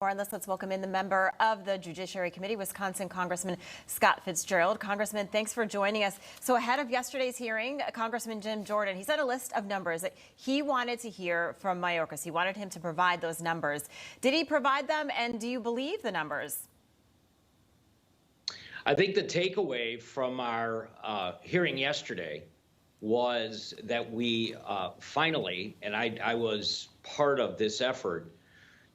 More on this, let's welcome in the member of the Judiciary Committee, Wisconsin Congressman Scott Fitzgerald. Congressman, thanks for joining us. So ahead of yesterday's hearing, Congressman Jim Jordan, he said a list of numbers that he wanted to hear from Mayorkas. He wanted him to provide those numbers. Did he provide them, and do you believe the numbers? I think the takeaway from our hearing yesterday was that we finally, and I was part of this effort,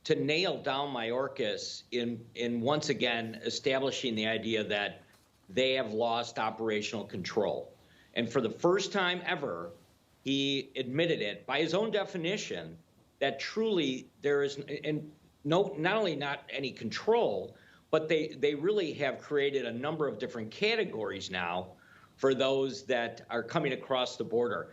to nail down Mayorkas in once again establishing the idea that they have lost operational control. And for the first time ever, he admitted it by his own definition that truly there is not only not any control, but they really have created a number of different categories now for those that are coming across the border.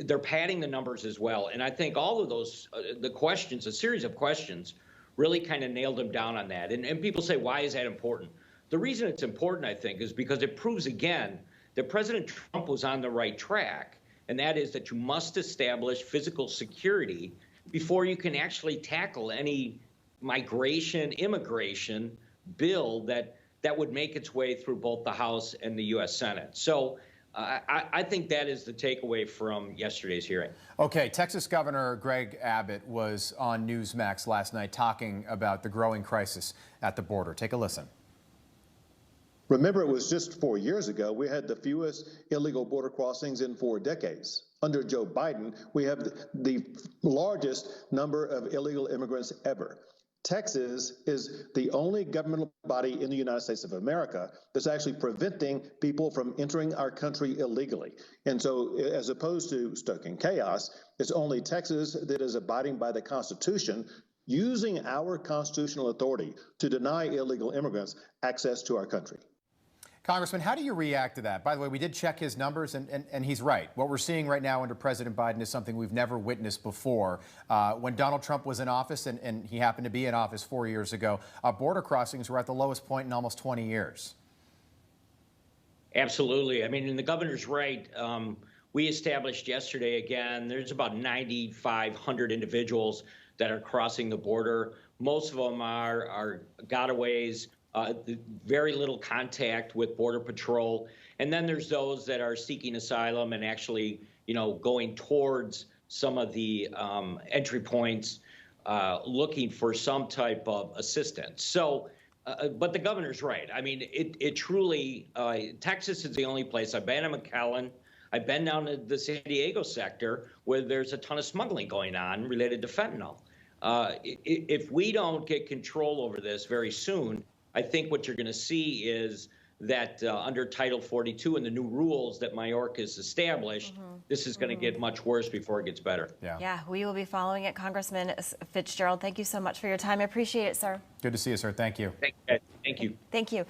They're padding the numbers as well. And I think all of those, the questions, a series of questions, really kind of nailed them down on that. And people say, why is that important? The reason it's important, I think, is because it proves again that President Trump was on the right track. And that is that you must establish physical security before you can actually tackle any migration, immigration bill that would make its way through both the House and the U.S. Senate. So I think that is the takeaway from yesterday's hearing. Okay, Texas Governor Greg Abbott was on Newsmax last night talking about the growing crisis at the border. Take a listen. Remember, it was just 4 years ago we had the fewest illegal border crossings in 4 decades. Under Joe Biden, we have the largest number of illegal immigrants ever. Texas is the only governmental body in the United States of America that's actually preventing people from entering our country illegally. And so as opposed to stoking chaos, it's only Texas that is abiding by the Constitution, using our constitutional authority to deny illegal immigrants access to our country. Congressman, how do you react to that? By the way, we did check his numbers, and he's right. What we're seeing right now under President Biden is something we've never witnessed before. When Donald Trump was in office, and he happened to be in office 4 years ago, border crossings were at the lowest point in almost 20 years. Absolutely. I mean, and the governor's right. We established yesterday, again, there's about 9,500 individuals that are crossing the border. Most of them are gotaways. Very little contact with Border Patrol. And then there's those that are seeking asylum and actually, going towards some of the entry points, looking for some type of assistance. So, but the governor's right. I mean, it truly, Texas is the only place. I've been in McAllen. I've been down to the San Diego sector where there's a ton of smuggling going on related to fentanyl. If we don't get control over this very soon, I think what you're going to see is that under Title 42 and the new rules that Mayorkas established, this is going to get much worse before it gets better. Yeah, we will be following it. Congressman Fitzgerald, thank you so much for your time. I appreciate it, sir. Good to see you, sir. Thank you. Thank you. Thank you.